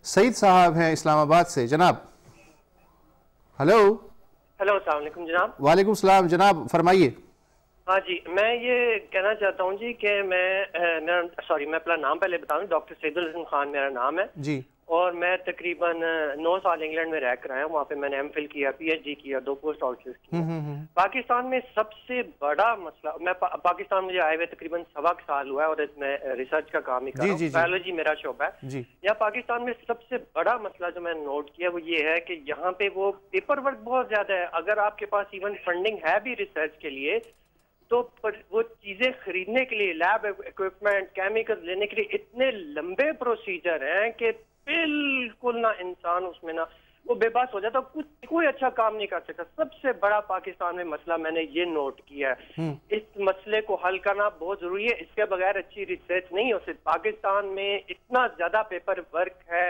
सईद साहब हैं इस्लामाबाद से। जनाब हेलो। हेलो, अस्सलाम वालेकुम जनाब। वालेकुम सलाम जनाब, फरमाइए। हाँ जी, मैं ये कहना चाहता हूँ जी कि मैं अपना नाम पहले बताऊँ। डॉक्टर सैदुल हसन खान मेरा नाम है जी। और मैं तकरीबन 9 साल इंग्लैंड में रह कर आया हूँ। वहाँ पे मैंने एमफिल किया, पीएचडी किया, 2 पोस्ट डॉक्टर्स किया। पाकिस्तान में सबसे बड़ा मसला, मैं पाकिस्तान मुझे आए हुए तकरीबन 1.25 साल हुआ है और इसमें रिसर्च का काम ही कर रहा हूँ। बायोलॉजी मेरा शोबा है जी। यहाँ पाकिस्तान में सबसे बड़ा मसला जो मैंने नोट किया वो ये है कि यहाँ पे वो पेपर वर्क बहुत ज्यादा है। अगर आपके पास इवन फंडिंग है भी रिसर्च के लिए, तो वो चीजें खरीदने के लिए, लैब इक्विपमेंट, केमिकल लेने के लिए इतने लंबे प्रोसीजर हैं कि बिल्कुल ना इंसान उसमें ना वो बेबस हो जाता, कोई अच्छा काम नहीं कर सकता। सबसे बड़ा पाकिस्तान में मसला मैंने ये नोट किया है। इस मसले को हल करना बहुत जरूरी है, इसके बगैर अच्छी रिसर्च नहीं हो सकती। पाकिस्तान में इतना ज्यादा पेपर वर्क है,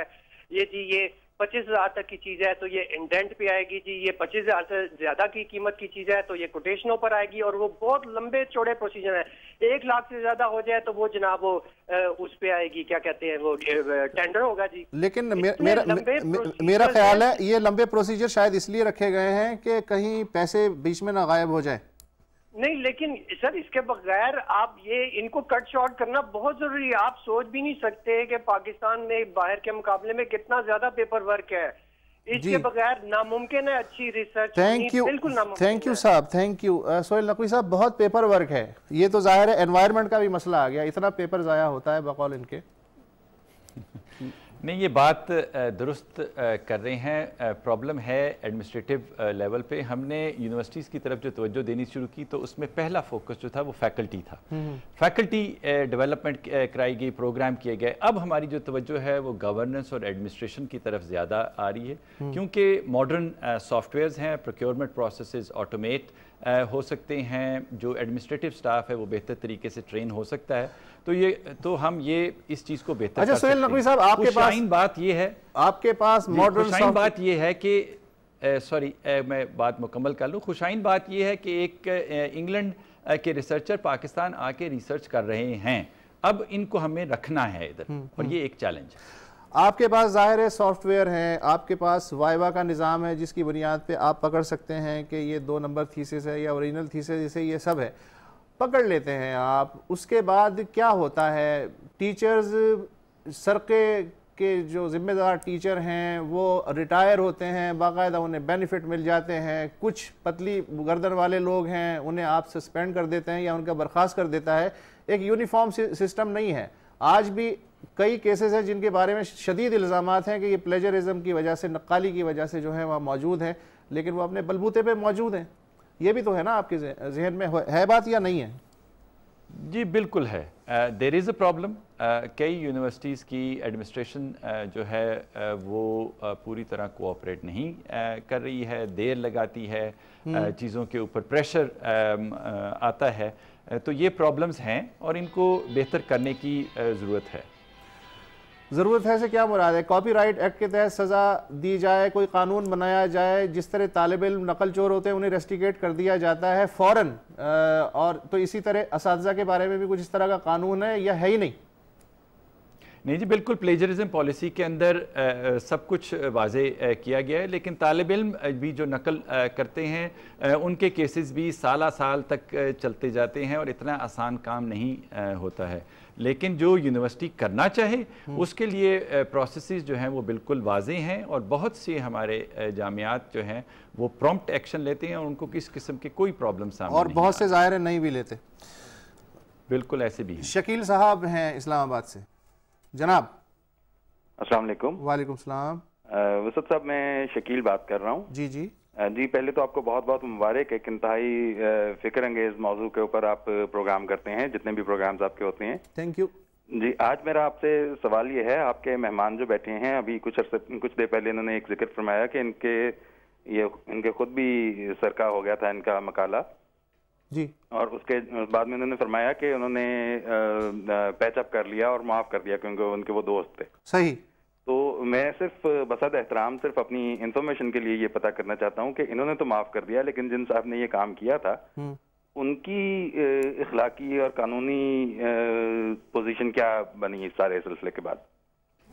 ये जी ये 25,000 तक की चीज है तो ये इंडेंट पे आएगी जी, ये 25,000 से ज्यादा की कीमत की चीज है तो ये कोटेशनों पर आएगी, और वो बहुत लंबे चौड़े प्रोसीजर है। 1 लाख से ज्यादा हो जाए तो वो जनाब वो उस पे आएगी, क्या कहते हैं वो, टेंडर होगा जी। लेकिन मेरा ख्याल है ये लंबे प्रोसीजर शायद इसलिए रखे गए हैं कि कहीं पैसे बीच में ना गायब हो जाए। नहीं, लेकिन सर इसके बगैर आप ये इनको कट शॉर्ट करना बहुत जरूरी है। आप सोच भी नहीं सकते कि पाकिस्तान में बाहर के मुकाबले में कितना ज्यादा पेपर वर्क है। इसके बगैर नामुमकिन है अच्छी रिसर्च। बिल्कुल नामुमकिन। थैंक यू साहब, थैंक यू। सोहेल नकवी साहब, बहुत पेपर वर्क है, ये तो जाहिर है एनवायरनमेंट का भी मसला आ गया, इतना पेपर ज़ाया होता है बकौल इनके। नहीं, ये बात दुरुस्त कर रहे हैं। प्रॉब्लम है एडमिनिस्ट्रेटिव लेवल पे। हमने यूनिवर्सिटीज़ की तरफ जो तवज्जो देनी शुरू की तो उसमें पहला फोकस जो था वो फैकल्टी था। फैकल्टी डेवलपमेंट कराई गई, प्रोग्राम किए गए। अब हमारी जो तवज्जो है वो गवर्नेंस और एडमिनिस्ट्रेशन की तरफ ज़्यादा आ रही है, क्योंकि मॉडर्न सॉफ्टवेयर्स हैं, प्रोक्योरमेंट प्रोसेसेस ऑटोमेट हो सकते हैं, जो एडमिनिस्ट्रेटिव स्टाफ है वो बेहतर तरीके से ट्रेन हो सकता है। तो हम ये इस चीज़ को बेहतर अच्छा सोहेल नकवी साहब, आपके पास बात ये है, आपके पास मॉडर्न बात ये है कि सॉरी मैं बात मुकम्मल कर लूँ। खुशाइन बात ये है कि एक इंग्लैंड के रिसर्चर पाकिस्तान आके रिसर्च कर रहे हैं, अब इनको हमें रखना है इधर, और ये एक चैलेंज है। आपके पास ज़ाहिर है सॉफ्टवेयर हैं, आपके पास वाइवा का निज़ाम है जिसकी बुनियाद पे आप पकड़ सकते हैं कि ये 2 नंबर थीसिस है या ओरिजिनल थीसिस, जैसे ये सब है, पकड़ लेते हैं आप। उसके बाद क्या होता है, टीचर्स सरके के जो ज़िम्मेदार टीचर हैं वो रिटायर होते हैं, बाकायदा उन्हें बेनिफिट मिल जाते हैं। कुछ पतली गर्दन वाले लोग हैं, उन्हें आप सस्पेंड कर देते हैं या उनका बर्खास्त कर देता है। एक यूनिफॉर्म सिस्टम नहीं है। आज भी कई केसेस हैं जिनके बारे में शदीद इल्ज़ामात हैं कि ये प्लेजरिज्म की वजह से, नक्काली की वजह से जो है वहाँ मौजूद हैं, लेकिन वो अपने बलबूते पे मौजूद हैं। ये भी तो है ना आपके जहन में, है बात या नहीं है? जी बिल्कुल है। There is a problem. कई यूनिवर्सिटीज़ की एडमिनिस्ट्रेशन जो है वो पूरी तरह कोऑपरेट नहीं कर रही है, देर लगाती है, चीज़ों के ऊपर प्रेशर आता है। तो ये प्रॉब्लम्स हैं और इनको बेहतर करने की ज़रूरत है। ज़रूरत है से क्या मुराद है? कॉपीराइट एक्ट के तहत सज़ा दी जाए, कोई कानून बनाया जाए, जिस तरह तालिब इल्म नकल चोर होते हैं उन्हें रेस्टिकेट कर दिया जाता है फ़ौरन, और तो इसी तरह असातिज़ा के बारे में भी कुछ इस तरह का कानून है या है ही नहीं? नहीं जी, बिल्कुल प्लेजरिज्म पॉलिसी के अंदर सब कुछ वाज़े किया गया है, लेकिन तालिब इल्म भी जो नकल करते हैं उनके केसेस भी साल तक चलते जाते हैं और इतना आसान काम नहीं होता है। लेकिन जो यूनिवर्सिटी करना चाहे उसके लिए प्रोसेसेस जो हैं वो बिल्कुल वाज़े हैं, और बहुत से हमारे जामियात जो हैं वो प्रॉम्प्ट एक्शन लेते हैं और उनको किस किस्म के कोई प्रॉब्लम सामने और बहुत से ज़ाहिर है नहीं भी लेते। बिल्कुल ऐसे भी हैं। शकील साहब हैं इस्लामाबाद से। जनाब अस्सलाम वालेकुम। वालेकुम सलाम। वसत साहब, मैं शकील बात कर रहा हूँ। जी जी जी, पहले तो आपको बहुत बहुत मुबारक। एक इंतहाई फिक्र अंगेज मौजू के ऊपर आप प्रोग्राम करते हैं, जितने भी प्रोग्राम्स आपके होते हैं। थैंक यू जी। आज मेरा आपसे सवाल ये है, आपके मेहमान जो बैठे हैं अभी कुछ देर पहले इन्होंने एक जिक्र फरमाया कि इनके खुद भी सरका हो गया था इनका मकाला जी, और उसके बाद में उन्होंने फरमाया कि उन्होंने पैचअप कर लिया और माफ कर दिया क्योंकि उनके वो दोस्त थे। सही। तो मैं सिर्फ बसद एहतराम सिर्फ अपनी इंफॉर्मेशन के लिए ये पता करना चाहता हूँ कि इन्होंने तो माफ कर दिया, लेकिन जिन साहब ने ये काम किया था उनकी इखलाकी और कानूनी पोजीशन क्या बनी इस सारे सिलसिले के बाद?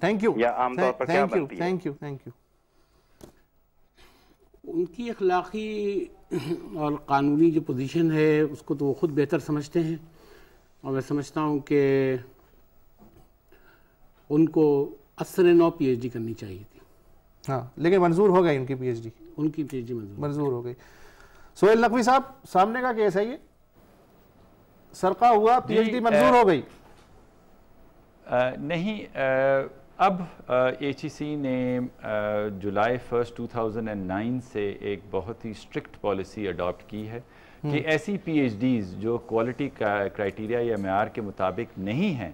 थैंक यू, या आमतौर पर क्या बनती है? Thank you, thank you. उनकी अखलाकी और क़ानूनी जो पोजीशन है उसको तो वो ख़ुद बेहतर समझते हैं, और मैं समझता हूँ कि उनको असर नौ PhD करनी चाहिए थी। हाँ, लेकिन मंजूर हो गई उनकी PhD, उनकी PhD मंजूर हो गई। सोहेल नकवी साहब, सामने का केस है ये, सरका हुआ, PhD मंजूर हो गई? नहीं, अब HEC ने जुलाई 1 2009 से एक बहुत ही स्ट्रिक्ट पॉलिसी अडॉप्ट की है कि ऐसी PhDs जो क्वालिटी क्राइटेरिया या मेयार के मुताबिक नहीं हैं,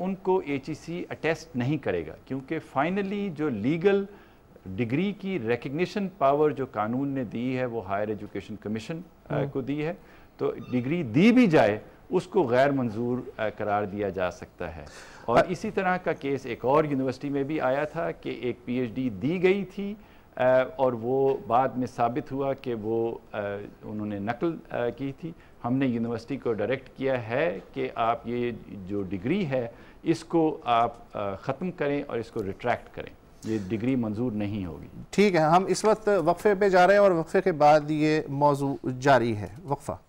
उनको HEC अटेस्ट नहीं करेगा, क्योंकि फाइनली जो लीगल डिग्री की रिकग्निशन पावर जो कानून ने दी है वो हायर एजुकेशन कमीशन को दी है। तो डिग्री दी भी जाए उसको गैर मंजूर करार दिया जा सकता है। और इसी तरह का केस एक और यूनिवर्सिटी में भी आया था कि एक PhD दी गई थी और वो बाद में साबित हुआ कि वो उन्होंने नकल की थी। हमने यूनिवर्सिटी को डायरेक्ट किया है कि आप ये जो डिग्री है इसको आप ख़त्म करें और इसको रिट्रैक्ट करें, ये डिग्री मंजूर नहीं होगी। ठीक है, हम इस वक्त वक्फे पे जा रहे हैं और वक्फे के बाद ये मौजू जारी है। वक्फा।